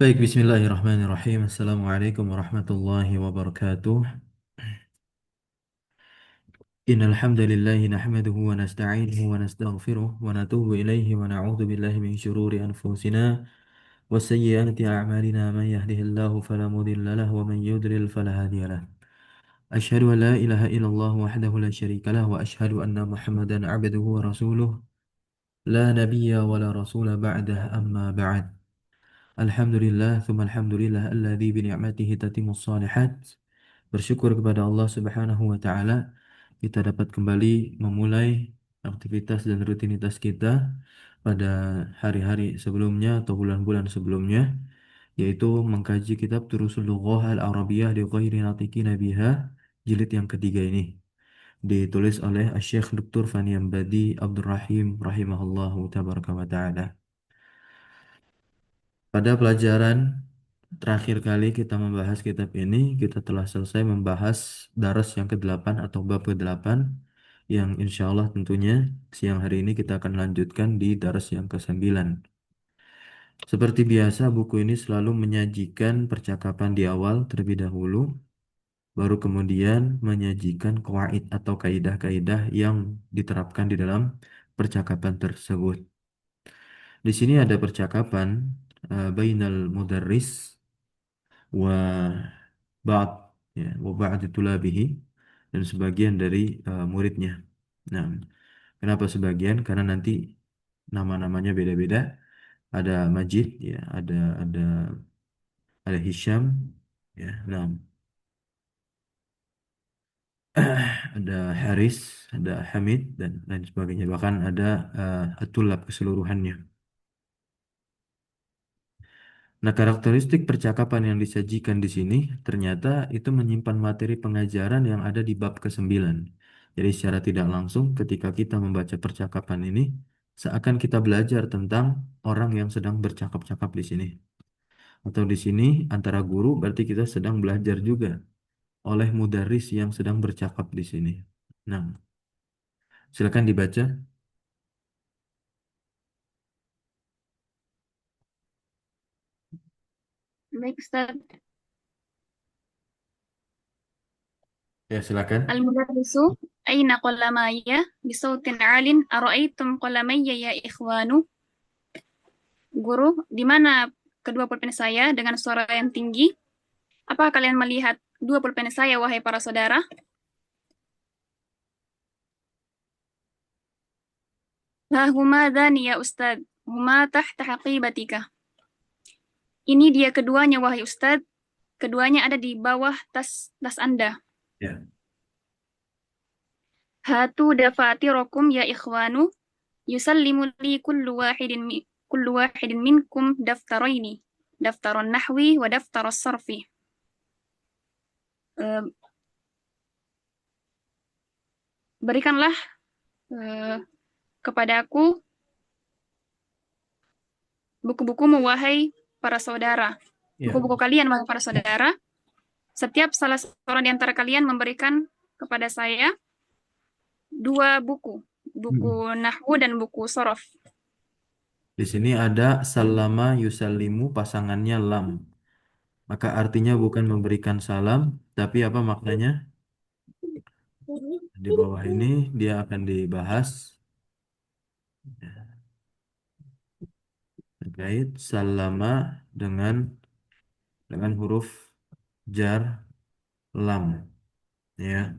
Baik, bismillahirrahmanirrahim. Assalamualaikum warahmatullahi wabarakatuh. Innal hamdalillahi nahmaduhu wa nasta'inuhu wa nastaghfiruh wa natubu ilaihi wa na'udzu billahi min shururi anfusina wa sayyiati a'malina man yahdihillahu fala mudilla lahu wa man yudlil fala hadiya lahu. Asyhadu an la ilaha illallah wahdahu la syarika lahu wa asyhadu anna Muhammadan 'abduhu wa rasuluh la nabiyya wa la rasula ba'dah amma ba'd. Alhamdulillah, thumma alhamdulillah alladzi bi ni'matihi tatimmus shalihat. Bersyukur kepada Allah Subhanahu wa taala kita dapat kembali memulai aktivitas dan rutinitas kita pada hari-hari sebelumnya atau bulan-bulan sebelumnya, yaitu mengkaji kitab Durusul Lughah Al-Arabiyah li Ghairi Natiqina Biha jilid yang ketiga ini, ditulis oleh Syekh Dr. Fani Ambadi Abdurrahim rahimahullahu tabaraka wa taala. Pada pelajaran terakhir kali kita membahas kitab ini, kita telah selesai membahas daras yang ke-8 atau bab ke-8, yang insya Allah tentunya siang hari ini kita akan lanjutkan di daras yang ke-9. Seperti biasa, buku ini selalu menyajikan percakapan di awal terlebih dahulu, baru kemudian menyajikan qawaid atau kaidah-kaidah yang diterapkan di dalam percakapan tersebut. Di sini ada percakapan bainal mudarris wa ba'd, ya, wa ba'd tulabihi, dan sebagian dari muridnya. Nah, kenapa sebagian? Karena nanti nama-namanya beda-beda. Ada Majid, ya, ada Hisham, ya, nah, ada Haris, ada Hamid dan lain sebagainya. Bahkan ada At-Tulab keseluruhannya. Nah, karakteristik percakapan yang disajikan di sini ternyata itu menyimpan materi pengajaran yang ada di bab ke-9. Jadi secara tidak langsung ketika kita membaca percakapan ini, seakan kita belajar tentang orang yang sedang bercakap-cakap di sini. Atau di sini antara guru berarti kita sedang belajar juga oleh mudaris yang sedang bercakap di sini. Nah, silakan dibaca. Baik, Ustaz. Ya, silakan. Al-mudarrisu aina qalamaya bisautin alin ara'aitum qalamaya ya ikhwanu. Guru, di mana kedua pulpen saya dengan suara yang tinggi? Apa kalian melihat dua pulpen saya, wahai para saudara? La huma dhani ya Ustaz, huma tahta haqibatika. Ini dia keduanya, wahai Ustaz. Keduanya ada di bawah tas Anda. Ya. Hatu dafatirakum ya ikhwanu. Yusallimu li kullu wahidin minkum daftaraini. Daftaron nahwi wa daftaros sarfi. Eh, Berikanlah eh, kepadaku buku-bukumu, wahai para saudara. Ya. Buku-buku kalian, wahai para saudara. Setiap salah seorang di antara kalian memberikan kepada saya dua buku. Mm. Buku nahwu dan buku sorof. Di sini ada salama yusallimu pasangannya lam. Maka artinya bukan memberikan salam, tapi apa maknanya? Di bawah ini dia akan dibahas terkait salama dengan huruf jar lam, ya.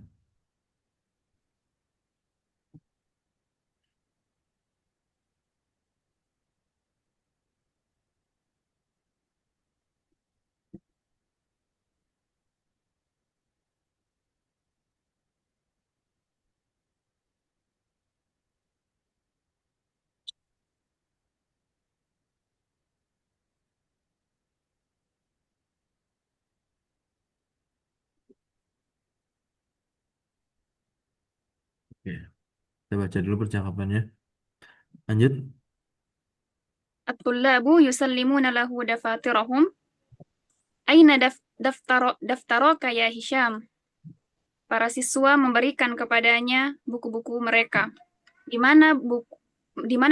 Oke, kita baca dulu percakapannya. Lanjut. At-tullabu yusallimuna lahu dafatirahum. Aina daftaraka ya Hisham? Para siswa memberikan kepadanya buku-buku mereka. Di mana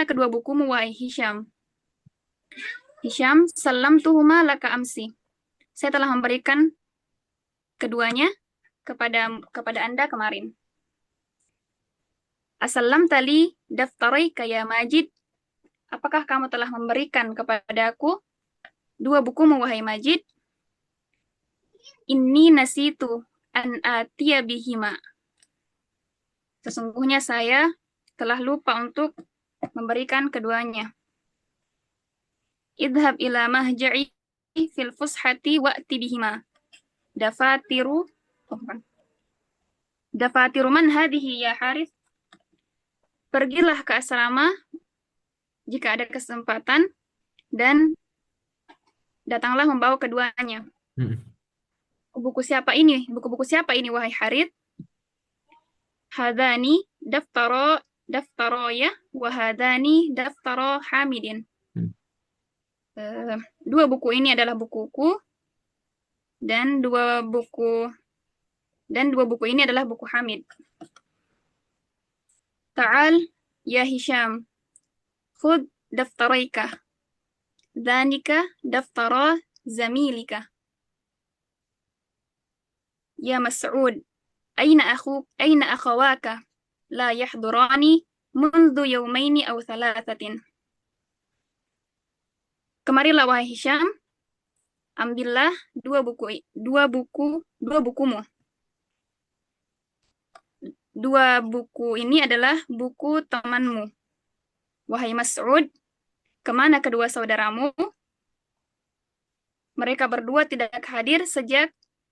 kedua bukumu, wahai Hisham? Hisham, sallamtuhuma laka amsi. Saya telah memberikan keduanya kepada Anda kemarin. Asallam tali daftaraika ya Majid. Apakah kamu telah memberikan kepadaku dua bukumu, wahai Majid? Inni nasitu an atiya bihima. Sesungguhnya saya telah lupa untuk memberikan keduanya. Idhab ila mahja'i fil fushati wa'ti bihima. Dafatiru Dafatiru man hadihi ya Harith. Pergilah ke asrama jika ada kesempatan dan datanglah membawa keduanya. Buku siapa ini? Buku-buku siapa ini, wahai Harith? Hadani daftaroya wa hadani daftaro Hamidin. Dua buku ini adalah bukuku dan dua buku ini adalah buku Hamid. Ta'al ya Hisham, khud daftaraika, dhanika daftara zamilika. Ya Mas'ud, aina akhawaka la yahdurani mundu yawmaini aw thalathatin. Kemarilah wahai Hisham, ambillah dua bukumu. Dua buku ini adalah buku temanmu. Wahai Mas'ud, kemana kedua saudaramu? Mereka berdua tidak hadir sejak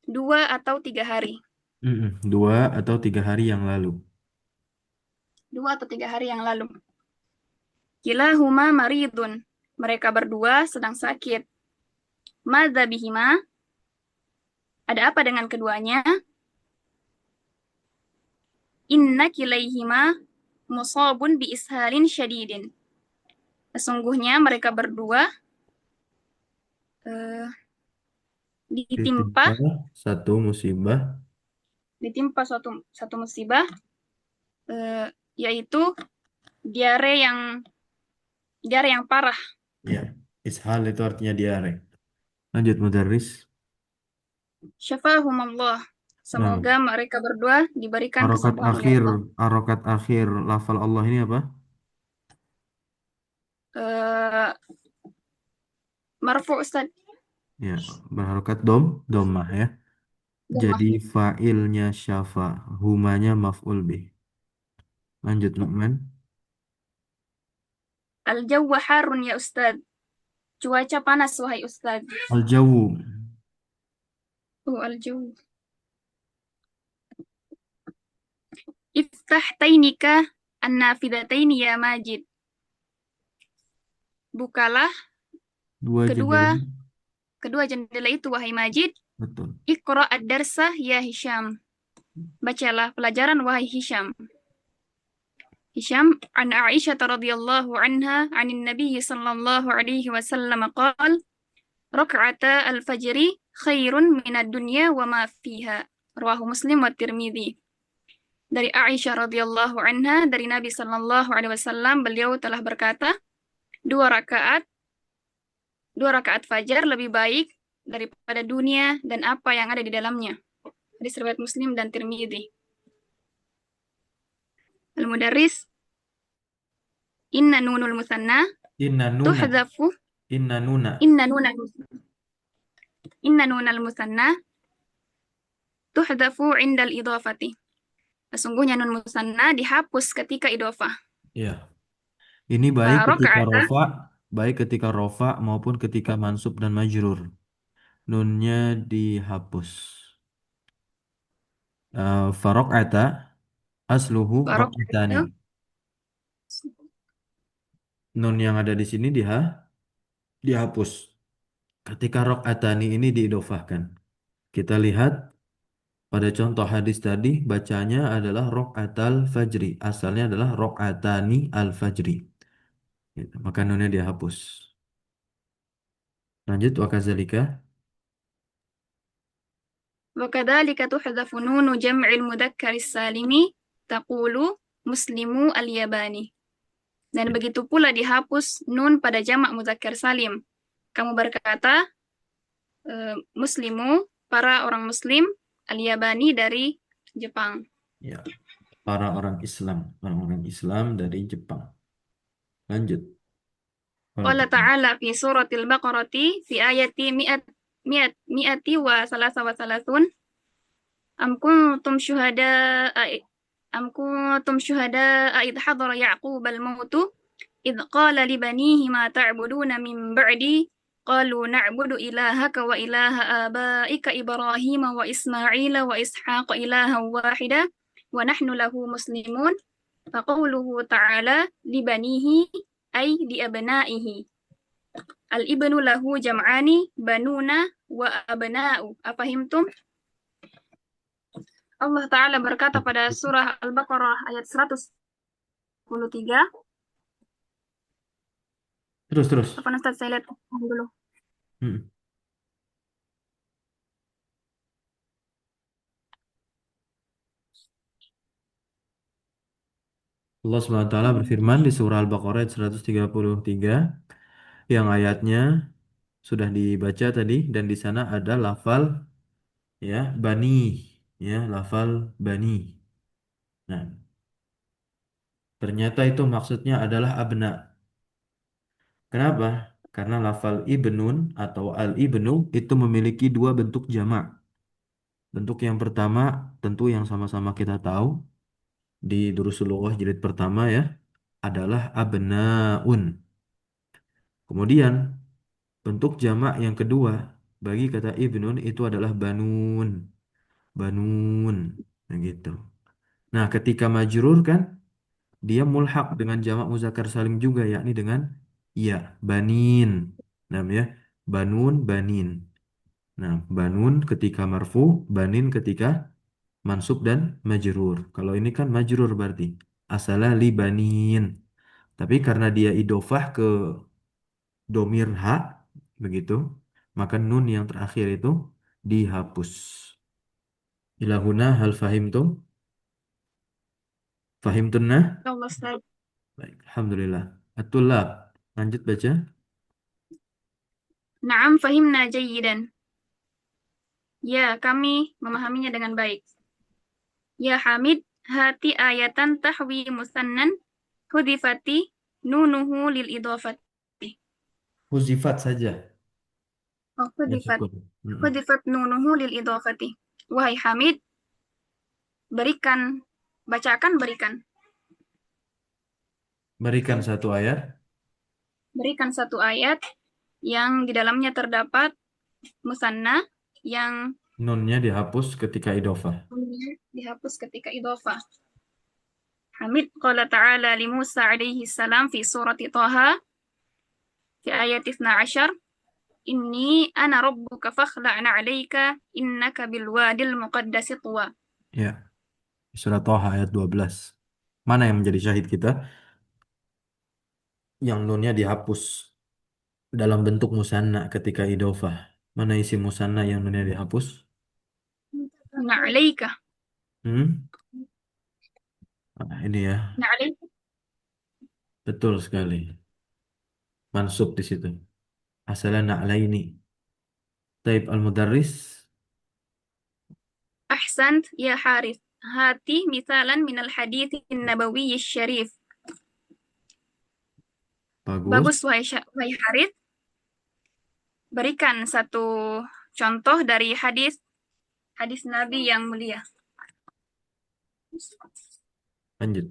2 atau 3 hari. 2 atau 3 hari yang lalu. 2 atau 3 hari yang lalu. Kilahuma maridun. Mereka berdua sedang sakit. Madza bihima? Ada apa dengan keduanya? Inna kilaihima musabun bi ishalin syadidin. Sesungguhnya mereka berdua ditimpa satu musibah, satu musibah, yaitu diare yang parah. Ya, ishal itu artinya diare. Lanjut mudarris. Syafahumullah. Semoga mereka berdua diberikan kesembuhan oleh Allah. Harokat akhir lafal Allah ini apa? Marfu Ustaz. Ya, berharokat dommah ya. Jadi fa'ilnya syafa, humanya maf'ul bih. Lanjut Nu'man. Al-jawwa harun ya Ustaz. Cuaca panas wahai Ustaz. Al-jawu. Al-jawu. Iftah tainika an-nafidataini ya Majid. Bukalah kedua jendela itu wahai Majid. Betul. Iqra ad-darsa ya Hisham. Bacalah pelajaran wahai Hisham. Hisham an Aisyah radhiyallahu anha anin Nabi sallallahu alaihi wasallam qala rak'ata al-fajri khairun minad dunya wa ma fiha. Rawahu Muslim wa Tirmidzi. Dari Aisyah radhiyallahu anha dari Nabi sallallahu alaihi wasallam, beliau telah berkata, dua rakaat fajar lebih baik daripada dunia dan apa yang ada di dalamnya. Hadis riwayat Muslim dan Tirmidzi. Al-Mudarris, inna nunul musanna tuhadzafu inna nunal musanna tuhadzafu indal idhafati. Sesungguhnya nun musanna dihapus ketika idhofah. Iya. Ini baik ketika rofa maupun ketika mansub dan majrur. Nunnya dihapus. Farok'ata asluhu rok'atani. Nun yang ada di sini dihapus. Ketika rok'atani ini diidofahkan. Kita lihat pada contoh hadis tadi, bacanya adalah rok'atal fajri. Asalnya adalah rok'atani al-fajri. Gitu. Maka nunnya dihapus. Lanjut, wakazalika. Wakadzalika tuhadzafu nunu jam'il mudzakkar salimi taqulu muslimu al-yabani. Dan begitu pula dihapus nun pada jamak mudzakkar salim. Kamu berkata, Muslimu, para orang Muslim, al-Yabani dari Jepang. Ya, para orang-orang Islam dari Jepang. Lanjut. Qala Qala ta'ala. ta'ala fi suratil Baqarati fi ayati mi'ati wa salasa wa salasun. Am kuntum syuhada am kuntum syuhada id hadara Ya'qub al-mautu id qala li banihi ma ta'buduna min ba'di qalu na'budu ilahaka wa ilaha abaika Ibrahim wa Ismail wa Ishaq ilahan wahida wa nahnu lahu muslimun. Faqawluhu ta'ala li banihi ay li abnaihi. Al-ibnu lahu jam'ani banuna wa abna'u. Afahimtum? Allah Ta'ala berkata pada surah Al-Baqarah ayat 113. Terus. Apa Ustaz, saya lihat dulu. Hmm. Allah SWT berfirman di surah Al-Baqarah ayat 133 yang ayatnya sudah dibaca tadi dan di sana ada lafal ya bani ya lafal bani. Nah, ternyata itu maksudnya adalah abna. Kenapa? Karena lafal ibnun atau al-ibnu itu memiliki dua bentuk jamak. Bentuk yang pertama tentu yang sama-sama kita tahu di Durusul Lughah jilid pertama ya adalah abnaun. Kemudian bentuk jamak yang kedua bagi kata ibnun itu adalah banun. Banun. Nah gitu. Nah, ketika majrur kan dia mulhak dengan jamak muzakkar salim juga yakni dengan ya banin. Nah, ya banun banin. Nah, banun ketika marfu, banin ketika mansub dan majrur. Kalau ini kan majrur berarti asala li banin. Tapi karena dia idofah ke domir ha begitu, maka nun yang terakhir itu dihapus. Ilahuna hal fahimtum? Fahimtunna? Allah Ustaz. Baik, alhamdulillah. At-tullab. Lanjut baca. Naam fahimna jayyidan. Ya, kami memahaminya dengan baik. Ya Hamid, hati ayatan tahwi musannan hudifati nunuhu lil idhafati. Huzifat saja. Oh, Ya hudifat. syukur. Mm-mm. Hudifat nunuhu lil idhafati. Wahai Hamid, berikan, bacakan berikan. Berikan satu ayat. Berikan satu ayat yang di dalamnya terdapat musanna yang Nunnya dihapus ketika idofah. dihapus ketika idhafah. Hamid qala ta'ala li Musa alaihi salam fi surati Taha fi ayat 12. Inni ana rabbuka fakhla'na 'alaika innaka bil wadil muqaddasi tuwa. Ya, surat Thaha ayat 12. Mana yang menjadi syahid kita? Yang nunnya dihapus dalam bentuk musanna ketika idofah. Mana isi musanna yang nunnya dihapus? Na 'alaika. Hmm? Nah, ini ya, Na 'alaika. betul sekali. Mansub di situ. Asalnya na'laini. Taib al-mudarris. Ahsant ya Harith. Hati misalan minal hadits nabawi syarif. Bagus. Bagus wahai Harith. Berikan satu contoh dari hadis hadis Nabi yang mulia. Lanjut.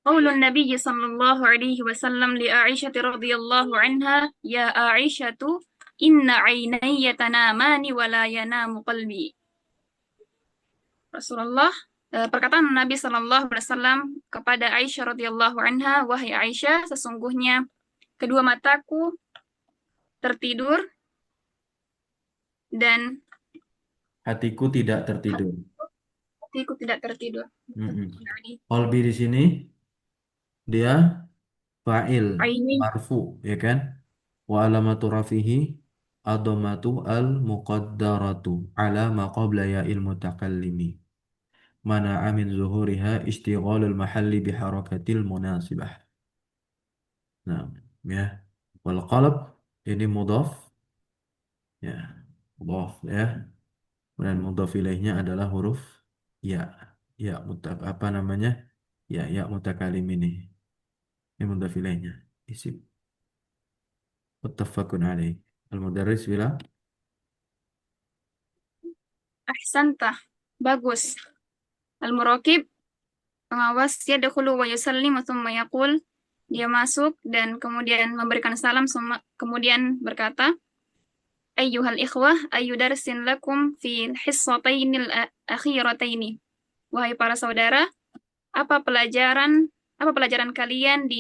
Qaulun Nabi sallallahu alaihi wasallam li Aisyah radhiyallahu anha, ya Aisyah, inna ainayya tanamani wa la yanamu qalbi. Rasulullah, perkataan Nabi sallallahu alaihi wasallam kepada Aisyah radhiyallahu anha, wahai Aisyah, sesungguhnya kedua mataku tertidur dan Hatiku tidak tertidur. hatiku tidak tertidur. Mm-mm. Qalbi di sini dia fa'il Aini marfu ya kan? Wa alamatu rafihi adhamatu al muqaddaratu ala ma qabla ya'il mutakallimi. Mana'a min zuhuriha istighalul mahalli biharakatil munasibah. Nah, ya. Wal qalb Ini mudhaf ya, mudhaf ya. Dan mudhaf ilaihnya adalah huruf ya. Ya apa namanya? Ya, ya mutakalim ini. Ini mudhaf ilaihnya. Isim. Muttafaqun alaih. Al-mudarris bilang, Ahsanta. Bagus. Al-muraqib, pengawas, yadkhulu wa yusallimu thumma yaqul, dia masuk dan kemudian memberikan salam, kemudian berkata, ayyuhal ikhwah, ayyu darsin lakum fi hissatainil akhirataini. Wahai para saudara, apa pelajaran apa pelajaran kalian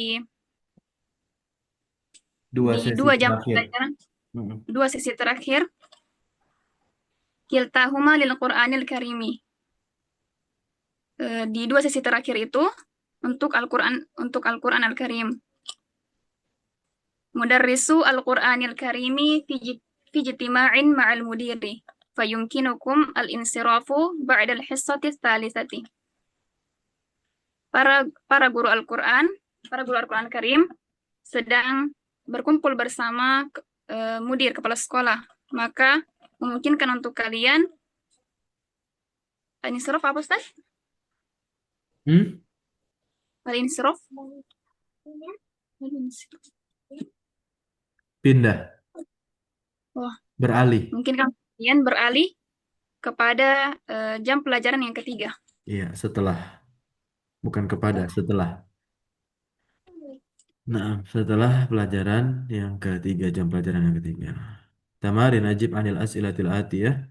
dua di sesi dua jam terakhir. pelajaran, Mm-mm. dua sesi terakhir? Kiltahuma lil Qur'anil Karimi. Di dua sesi terakhir itu untuk Al-Qur'an Al-Karim. Mudarrisu Al-Qur'anil Karimi fi ijtima'in ma'al mudiri. Fayumkinukum al-insirafu ba'da al-hissati tsalitsati. Para guru Al-Qur'an, para guru Al-Qur'an Karim sedang berkumpul bersama mudir kepala sekolah. Maka memungkinkan untuk kalian al-insiraf apa Ustaz? Hmm? Al-insiraf? Pindah, Wah, beralih. mungkin kan kalian beralih kepada jam pelajaran yang ketiga. Iya, setelah, bukan kepada, setelah. Nah, setelah pelajaran yang ketiga, jam pelajaran yang ketiga. Tamarin ajib anil as'ilatil atiyah.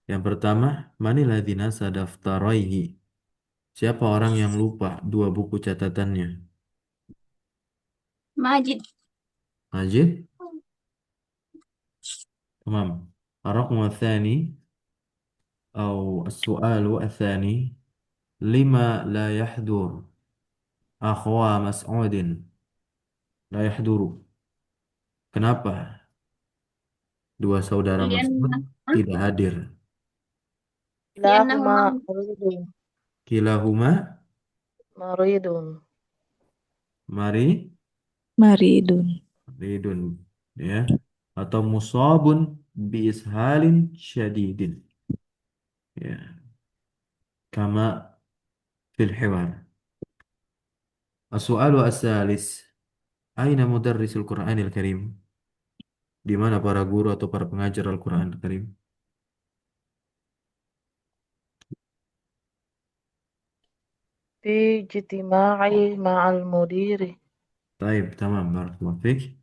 Yang pertama, manil ladzina sadaftaraihi. Siapa orang yang lupa dua buku catatannya? Majid. Majid? Tamam. الرقم الثاني أو السؤال الثاني لما لا يحضر أخوة مسعود لا يحضر. Kenapa dua saudara Mas'ud Lian, tidak hadir? liannahuma كلاهما مريض Kilahuma مريض mari Maridun. ridun ya, atau musabun bi ishalin syadidin ya, kama fil hiwar. As-su'alu as-salis, aina mudarrisul Qur'anil Karim? Di mana para guru atau para pengajar Al-Qur'an Al-Karim? في اجتماع مع المدير. Taib, tamam, barakallahu fiik.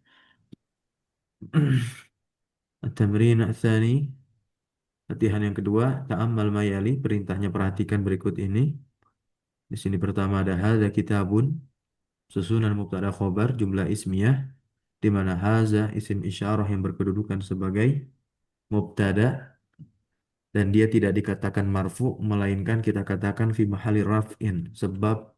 At-tamrin ats-tsani, latihan yang kedua, ta'ammal mayali, perintahnya perhatikan berikut ini. Di sini pertama ada hadza kitabun, susunan mubtada khobar, jumlah ismiyah, di mana haza isim isyarah yang berkedudukan sebagai mubtada dan dia tidak dikatakan marfu melainkan kita katakan fi mahali raf'in sebab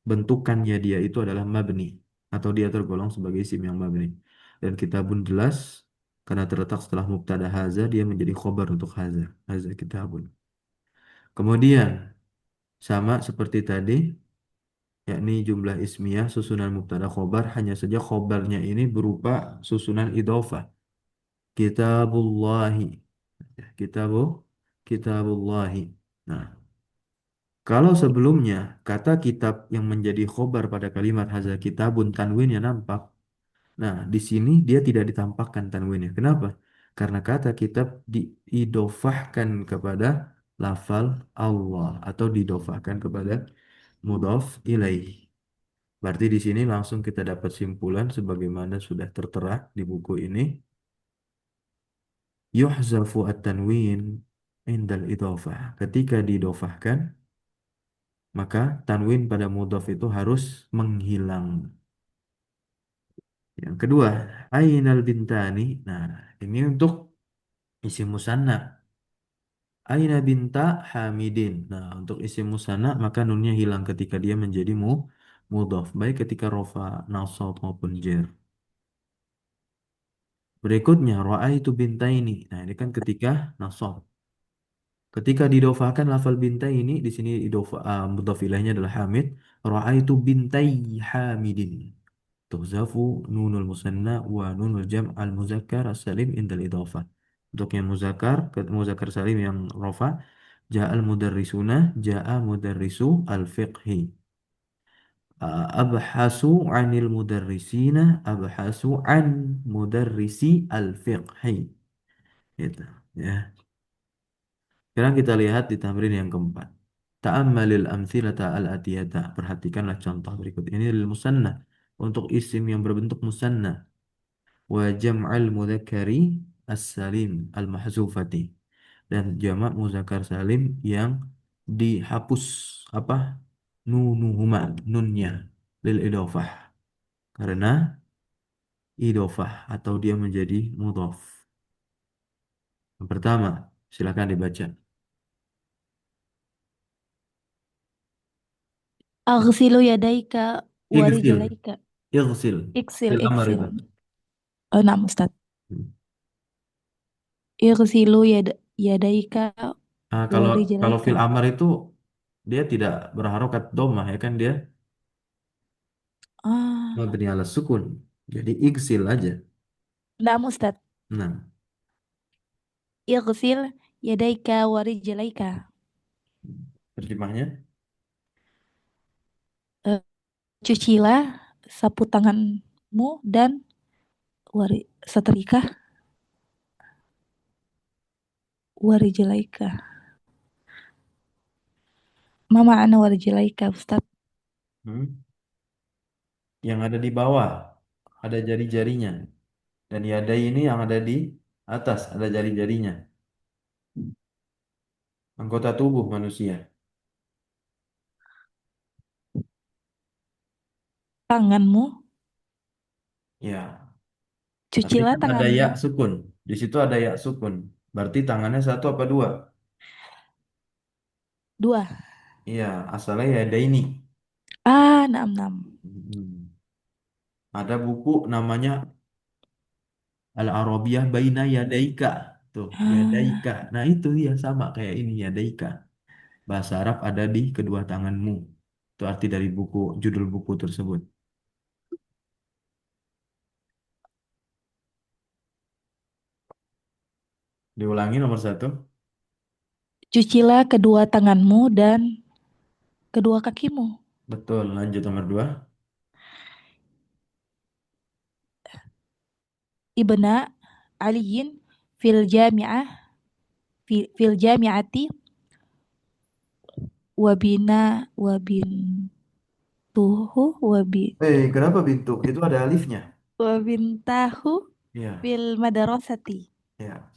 bentukannya dia itu adalah mabni atau dia tergolong sebagai isim yang mabni. Dan kitabun jelas karena terletak setelah mubtada haza dia menjadi khobar untuk haza. Haza kitabun. Kemudian sama seperti tadi yakni jumlah ismiyah susunan mubtada khobar hanya saja khobarnya ini berupa susunan idhofah. Kitabullahi. Kitabu Kitabullahi. Nah, kalau sebelumnya kata kitab yang menjadi khobar pada kalimat haza kitabun tanwinnya nampak. Nah, di sini dia tidak ditampakkan tanwinnya. Kenapa? Karena kata kitab diidofahkan kepada lafal Allah atau didofahkan kepada mudhaf ilaih. Berarti di sini langsung kita dapat simpulan sebagaimana sudah tertera di buku ini. Yuhzafu at-tanwin indal idofah. Ketika didofahkan, maka tanwin pada mudhaf itu harus menghilang. Yang kedua, ainal bintani. Nah, ini untuk isim musanna. Aina binta hamidin. Nah, untuk isim musanna maka nunnya hilang ketika dia menjadi mudhaf, baik ketika rofa, nasab maupun jer. Berikutnya, raaitu bintaini. Nah, ini kan ketika nasab. Ketika didofahkan lafal bintai ini di sini mudhaf ilaihnya adalah hamid. Raaitu bintai hamidin. tuhzafu nunul musanna wa nunul jam' al muzakkar as-salim indal idhafah. Untuk yang muzakkar salim yang rofa, ja'al mudarrisuna, ja'a mudarrisu al-fiqhi. Abhasu anil mudarrisina, abhasu an mudarrisi al-fiqhi. Gitu, ya. Sekarang kita lihat di tamrin yang keempat. Ta'ammalil amthilata al-atiyata. Perhatikanlah contoh berikut ini lil musanna. Untuk isim yang berbentuk musanna. Wa jam'al mudzakkari as-salim al-mahzufati. Dan jamak muzakkar salim yang dihapus apa? Nunuhuma, nunnya lil idofah. Karena idofah atau dia menjadi mudhaf. Yang pertama, silakan dibaca. Aghsilu yadaika Igsil, warijalaika. igsil. Iksil, Fil amr iksil. itu. Oh, nah, Ustaz. Ighsilu yadaika Nah, kalau warijalaika. fil amr itu dia tidak berharokat domah ya kan dia Ah, mabni ala sukun. Jadi igsil aja. nah, Ustaz. Nah, Ighsil yadaika warijalaika. terjemahnya Eh, Cucilah sapu tanganmu dan setrika warijalaika. Mama ana warijalaika, Ustaz. hmm, yang ada di bawah ada jari-jarinya dan yadai ini yang ada di atas ada jari-jarinya. Anggota tubuh manusia. Tanganmu, Ya, tapi cucilah kan ada ya tanganmu. sukun. Di situ ada ya sukun. Berarti tangannya satu apa dua? Dua. Iya, asalnya ya ada ini. Ah, naam, naam. Hmm. Ada buku namanya Al-Arabiyah Baina Yadaika. Tuh, Yadaika. Ah, Nah, itu ya sama kayak ini Yadaika. Bahasa Arab ada di kedua tanganmu. Itu arti dari buku, judul buku tersebut. Diulangi nomor satu. cucilah kedua tanganmu dan kedua kakimu. Betul, lanjut nomor dua. Ibna aliyin fil jami'ah fil jami'ati wabina wabintuhu Kenapa bintu? Itu ada alifnya. wabintahu Ya, fil madarasati. ya.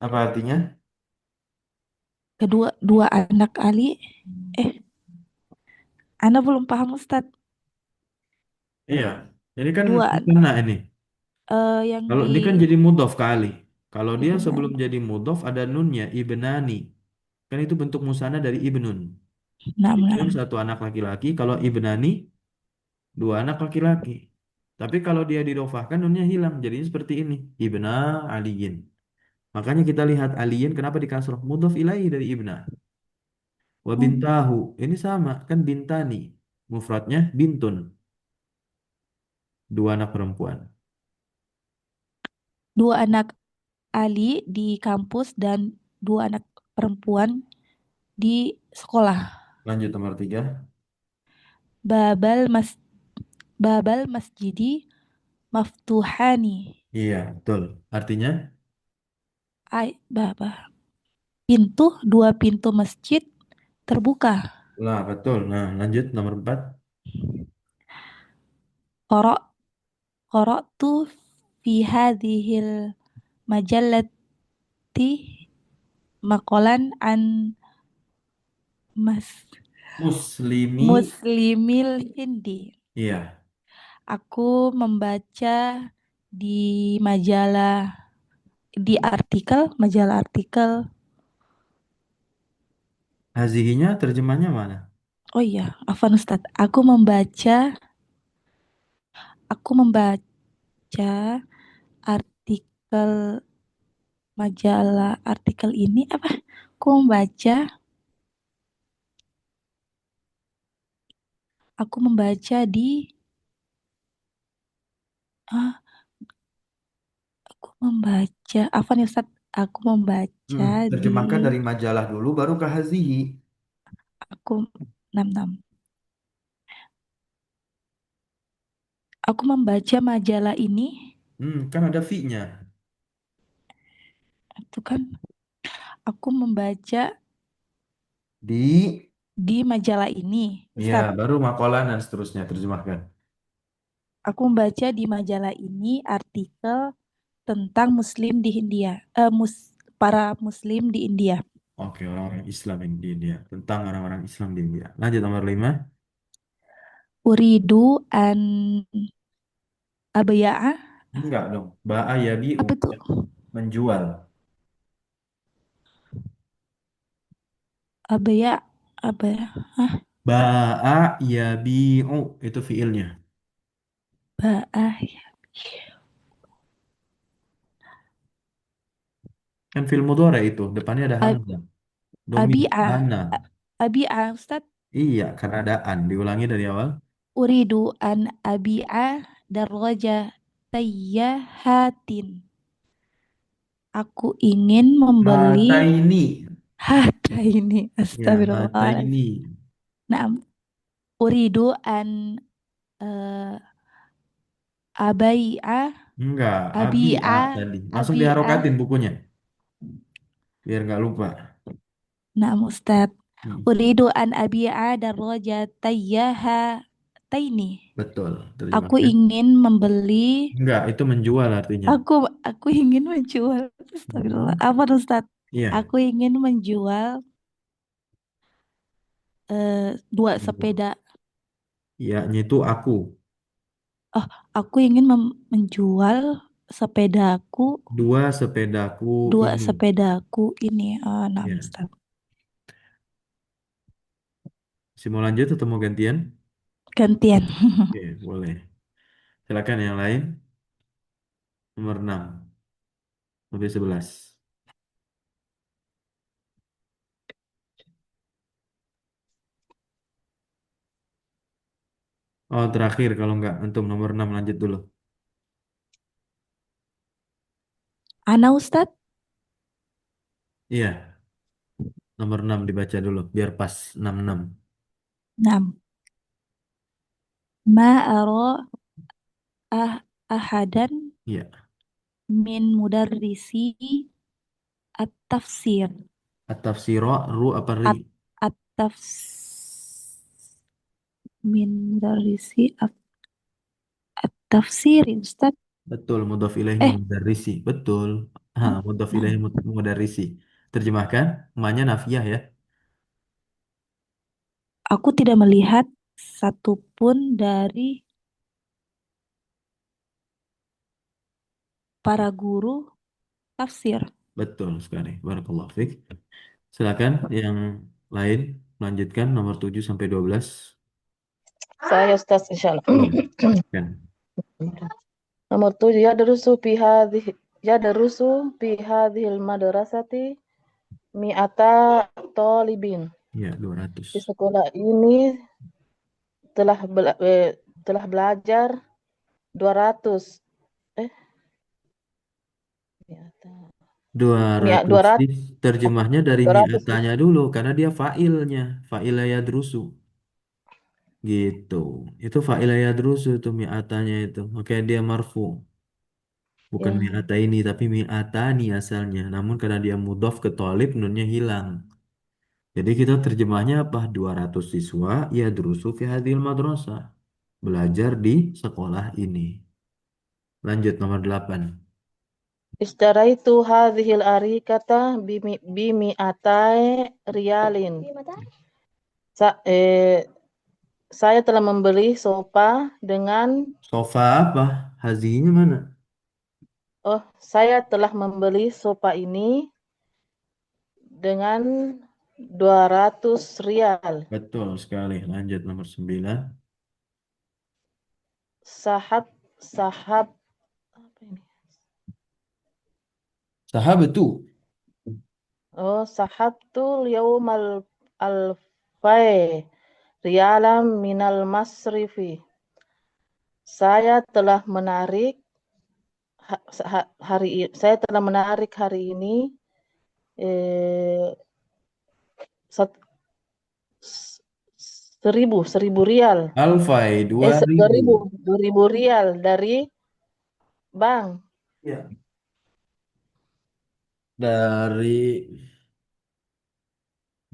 Apa artinya? Kedua dua anak Ali. Eh, Ana belum paham Ustadz. Iya, ini kan Dua kena ini. yang Kalau di ini kan jadi mudhof kali. Kalau dia Ibnan. sebelum jadi mudhof ada nunnya, ibnani. Kan itu bentuk musanna dari ibnun. Naam, Ibnun naam. satu anak laki-laki, kalau ibnani dua anak laki-laki. Tapi kalau dia didofahkan nunnya hilang, jadinya seperti ini. Ibna aliyin. Makanya kita lihat aliyin kenapa dikasroh mudhof ilaih dari ibna. Wa Hmm. bintahu. Ini sama kan bintani. Mufradnya bintun, dua anak perempuan. Dua anak Ali di kampus dan dua anak perempuan di sekolah. Lanjut nomor tiga. Babal mas Babal masjidi maftuhani. Iya, betul. Artinya, Baba. Dua pintu masjid terbuka. lah betul. Nah, lanjut nomor empat. Korok korok tuh fi hadhil majallati makolan an mas Muslimi. muslimil Hindi. Iya, Aku membaca di majalah majalah artikel. hazihinya terjemahnya mana? Oh iya, Afan Ustadz. Aku membaca artikel artikel ini apa? Aku membaca Aku membaca di ah, aku membaca apa nih Ustaz? Aku membaca di Terjemahkan dari majalah dulu, baru ke hazihi. aku 66. Aku membaca majalah ini. Kan ada fi-nya. Itu kan aku membaca Di, di majalah ini, ya, Ustaz. baru makalah dan seterusnya terjemahkan. Aku membaca di majalah ini artikel tentang Muslim di India, para Muslim di India. Oke, orang-orang Islam yang di India. Tentang orang-orang Islam di India. Lanjut nomor 5. Uridu an abaya'ah. Enggak dong. Ba'a yabi'u. Apa itu? Menjual. Abaya, abaya, Ba'a yabi'u. Itu fiilnya. ba'ah, Kan fiil mudhari itu. Depannya ada ab, hamzah. Domir. abi'ah, Ana. abi'ah, Ustaz. Iya, karena ada an. Diulangi dari awal. Uridu an abi'ah darroja tayyahatin. Aku ingin membeli Hataini. harta ini. Ya, Astagfirullahaladzim. hataini. Nah, uridu an eh, abai'ah, Enggak, abi'a abi'ah, tadi. Langsung abi'ah. diharokatin bukunya. Biar nggak lupa. Nah, Ustaz. Hmm, Uridu an abi'a darroja tayyahataini. betul. Aku Terjemahkan. ingin membeli. Enggak, itu menjual artinya. Aku ingin menjual. Astagfirullah. Hmm, Apa Ustaz? iya. Aku ingin menjual dua sepeda. Iya, itu aku. Oh, aku ingin menjual sepedaku, Dua sepedaku dua ini. sepedaku ini. Nah, Ya. Ustaz. Si mau lanjut atau mau gantian? Gantian. Oke, boleh. Silakan yang lain. Nomor 6 sampai 11. Oh, terakhir kalau enggak. Antum nomor 6 lanjut dulu. Ana Ustaz. Iya, nomor 6 dibaca dulu. Biar pas 66. Nah, ma aro ah ahadan Iya. min mudarrisi at-tafsir. At-tafsiro, ru apa ri? At at-tafs min mudarrisi at-tafsir, Ustaz. Betul, mudhaf ilaihi Eh, mudarrisi. Betul. Ha, mudhaf nah, ilaihi mudarrisi. Terjemahkan, emaknya nafiyah ya. aku tidak melihat satupun dari para guru tafsir. Betul sekali. Barakallahu fiik. Silakan yang lain melanjutkan nomor 7 sampai 12. Saya Ustaz insyaallah. Iya, kan. Nomor 7, yadrusu fi hadhil madrasati mi'ata talibin. Ya, 200. Di sekolah ini telah telah belajar 200 eh mi'ata 200 200 terjemahnya dari 200 mi'atanya dulu karena dia fa'ilnya, fa'ila yadrusu gitu. Itu fa'ila yadrusu itu mi'atanya itu. Oke, dia marfu. Bukan ya. mi'ata ini tapi mi'atani asalnya. Namun karena dia mudhaf ke thalib nunnya hilang. Jadi kita terjemahnya apa? 200 siswa yadrusu fi hadhil madrasah. Belajar di sekolah ini. Lanjut nomor 8. Istaraitu hadhil arikata bimi'atai riyalin. Sa, saya telah membeli sofa dengan Sofa apa? Hazinya mana? saya telah membeli sofa ini dengan 200 rial. Betul sekali. Lanjut nomor 9. Sahab sahab apa ini? Sahabatu. Sahabtu yaumal alfai rialam minal masrifi. Saya telah menarik saya telah menarik hari ini eh, sat- 1000 rial. Alfai 2000. 2000 rial dari bank. Ya. Dari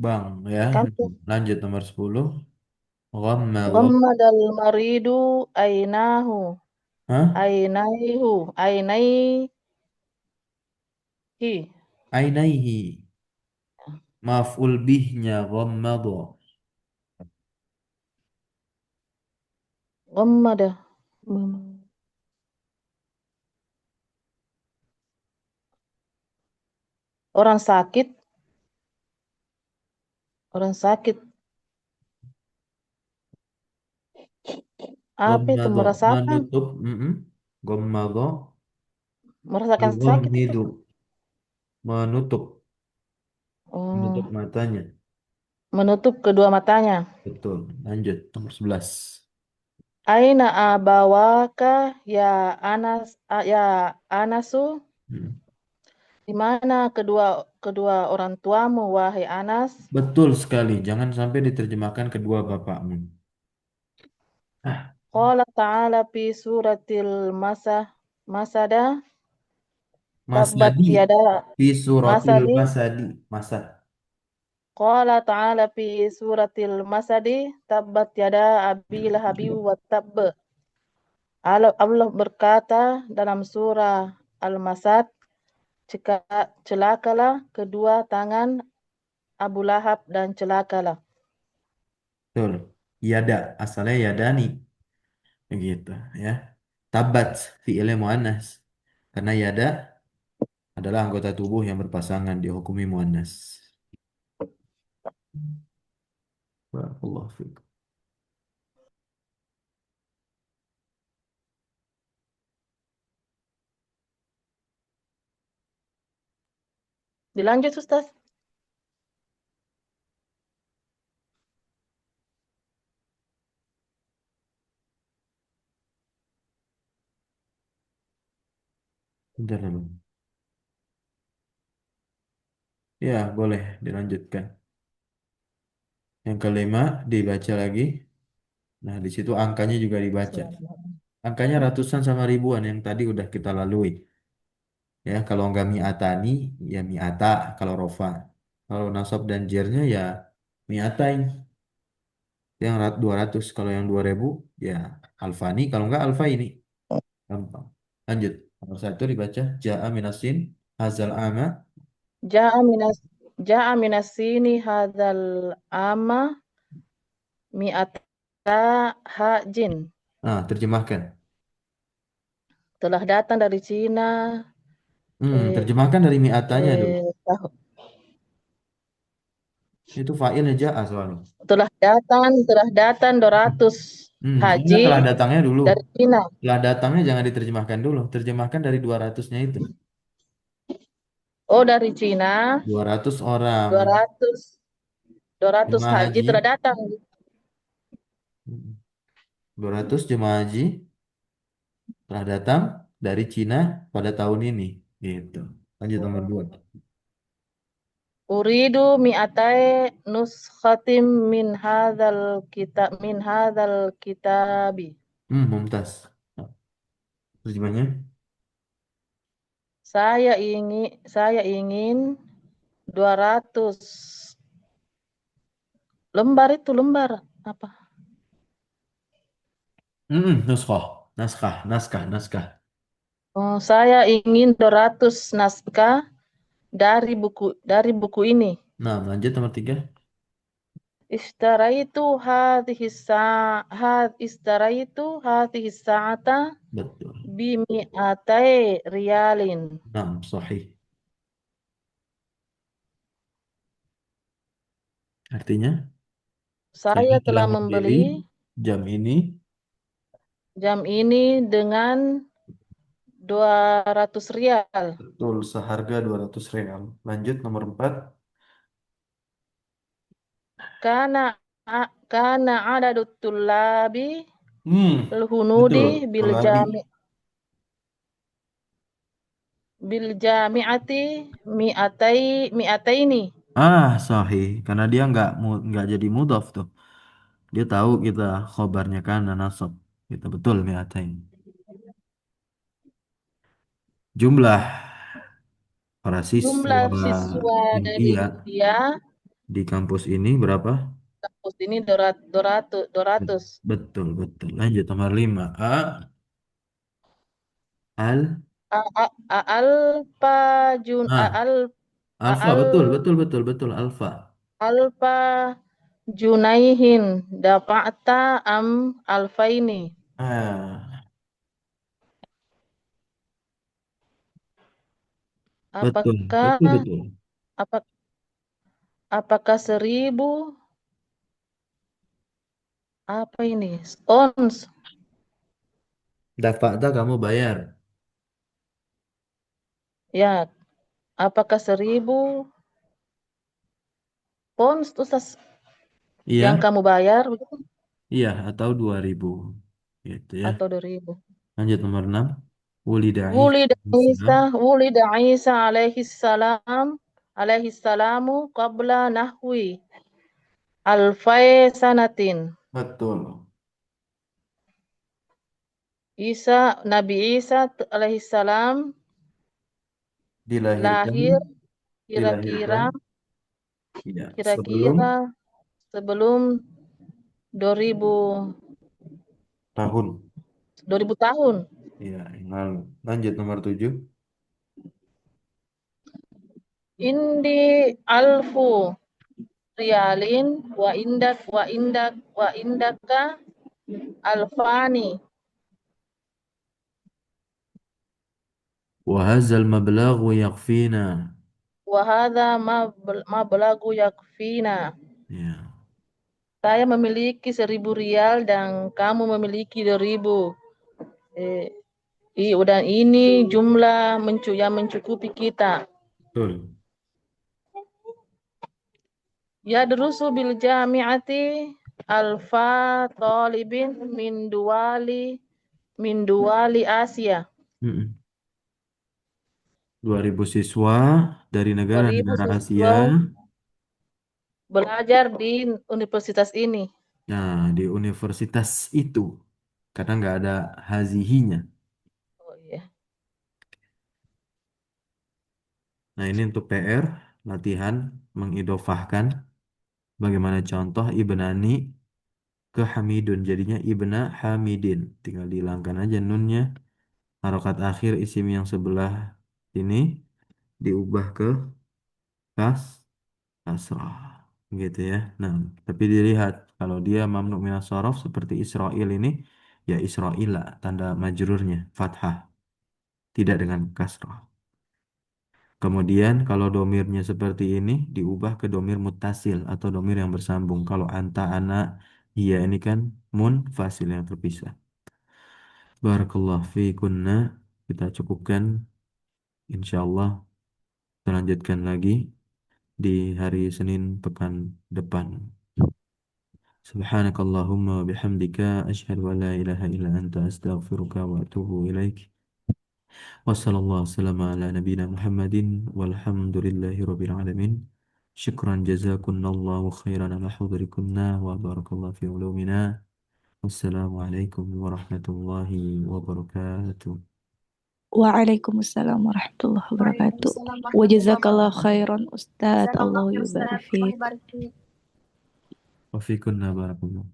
bank ya. Kantor. Lanjut nomor 10. Ghammadha. Ghammadal maridu ainahu. Hah? Ainaihi. Ainaihi. Maf'ul bihnya ghammadha. Ghammada. Orang sakit. Orang sakit. Apa itu? Ghammadha. Merasakan. Menutup. Ghammadha. Merasakan sakit itu. Yughammidu. Menutup. Menutup Oh, matanya. menutup kedua matanya. Betul. Lanjut. Nomor 11. Aina abawaka ya Anasu, Hmm. di mana kedua orang tuamu wahai Anas? Betul sekali. Jangan sampai diterjemahkan kedua bapakmu. Ah, Qala ta'ala fi suratil Masada, tabbat Masadi. yada Fi suratil Masadi. Masadi. Masad. Qala ta'ala fi suratil Masadi, tabbat yada abi lahabi wa tabb. Allah berkata dalam surah Al-Masad, celakalah kedua tangan Abu Lahab dan celakalah. Betul. Yada. Asalnya yadani. Begitu ya. Tabat. Fi'ilnya muannas. Karena yada adalah anggota tubuh yang berpasangan dihukumi muannas. Barakallahu fiik. Dilanjut, Ustaz. Bentar dulu. Ya, boleh dilanjutkan. Yang kelima dibaca lagi. Nah, di situ angkanya juga dibaca. Angkanya ratusan sama ribuan yang tadi udah kita lalui. Ya, kalau nggak mi'atani, ya mi'ata kalau rofa. Kalau nasab dan jernya ya mi'atain. Yang 200. Kalau yang 2000 ya alfani. Kalau nggak alfa ini. Gampang. Lanjut. Nomor satu dibaca. Ja'a minasin. Hazal ama. Ja'a minas Ja'a minasini hadzal ama mi'ata hajin. Nah, terjemahkan. Telah datang dari Cina eh, Terjemahkan dari mi'atanya dulu. tahu. Itu fa'ilnya ja'a soalnya. Telah datang 200 Enggak, haji telah datangnya dulu. dari Cina. Telah datangnya jangan diterjemahkan dulu. Terjemahkan dari 200-nya itu. Oh, dari Cina 200 orang 200 200 jemaah haji haji. telah datang. 200 jemaah haji telah datang dari Cina pada tahun ini. Gitu. Lanjut nomor 2. Uridu mi'atai nuskhatim min hadzal kitabi. Mumtaz. Nah, terjemahnya? Saya ingin 200 lembar itu lembar apa? Nuskah. Naskah. Oh, saya ingin 200 naskah dari buku ini. Nah, lanjut nomor 3. Istaraitu hadhihi sa'ata Betul. bimi'atai riyalin. Nah, sahih. Artinya, saya Saya telah telah membeli membeli jam ini. jam ini dengan 200 rial. Betul, seharga 200 real. Lanjut nomor 4. Karena kana adadut tullabi Betul. al-hunudi Tulabi. bil jami'ati mi'ataini. Sahih. Karena dia nggak jadi mudhaf tuh. Dia tahu kita khobarnya kan nasab. Kita betul mi'atain. Jumlah para siswa Jumlah siswa dari India India di kampus ini berapa? kampus ini 200. Betul, betul. Lanjut nomor 5. Al A- a- a- Alpa jun a- ah al a- Alfa, al betul, betul, betul, betul, Alfa. alpa junaihin dapata am alfaini. Ah, betul, Apakah betul, betul. apa apakah 1.000 apa ini ons? Dafa'ta kamu bayar. Ya, apakah 1.000 pounds Ustaz yang Iya, kamu bayar begitu iya, atau 2.000. Gitu ya. atau 2.000? Lanjut nomor 6. Wulida Wulida Isa. Wulida Isa alaihi salamu qabla nahwi alfai sanatin. Betul. Nabi Isa alaihi salam Dilahirkan, lahir kira-kira dilahirkan, ya, sebelum kira-kira sebelum 2000 tahun. 2000 tahun. Ya, yang lalu. Lanjut nomor 7. Indi alfu rialin wa indaka alfani. Wahazal mablaghu yakfina. Wahada mablagu yakfina. Ya, Saya memiliki 1.000 rial dan kamu memiliki 2.000. Dan ini jumlah yang mencukupi kita. betul. Ya durusu bil jami'ati alfa talibin min duwali Asia. Mm-mm. 2.000 siswa dari 2.000 negara-negara Asia. siswa belajar di universitas ini. Nah, di universitas itu. Karena nggak ada hazihinya. Oh iya. Nah, ini untuk PR, latihan mengidofahkan bagaimana contoh Ibnani ke Hamidun. Jadinya Ibna Hamidin. Tinggal dihilangkan aja nunnya. Harokat akhir isim yang sebelah ini diubah ke kasrah. Gitu ya. Nah, tapi dilihat kalau dia mamnu minas shorof seperti Israel ini, ya Israila tanda majrurnya fathah, tidak dengan kasrah. Kemudian kalau domirnya seperti ini diubah ke domir muttasil atau domir yang bersambung. Kalau anta, ana, iya ini kan munfasil yang terpisah. Barakallah fiikunna. Kita cukupkan. Insyaallah kita lanjutkan lagi di hari Senin pekan depan. Subhanakallahumma wa bihamdika asyhadu an la ilaha illa anta astaghfiruka wa atubu ilaik. Wassallallahu wassalamu ala nabiyyina Muhammadin walhamdulillahi rabbil alamin. Syukran jazakumullahu khairan ala hudurikunna wa barakallahu fi ulumina. Wassalamualaikum warahmatullahi wabarakatuh. Waalaikumsalam warahmatullahi wabarakatuh. Waalaikumsalam Wa warahmatullahi jazakallah wabarakatuh. khairan Ustadz. Jazakallah Allahu ya Ustaz. yubarik Allah fiik. barik fiik. Wa fikunna barakallahu.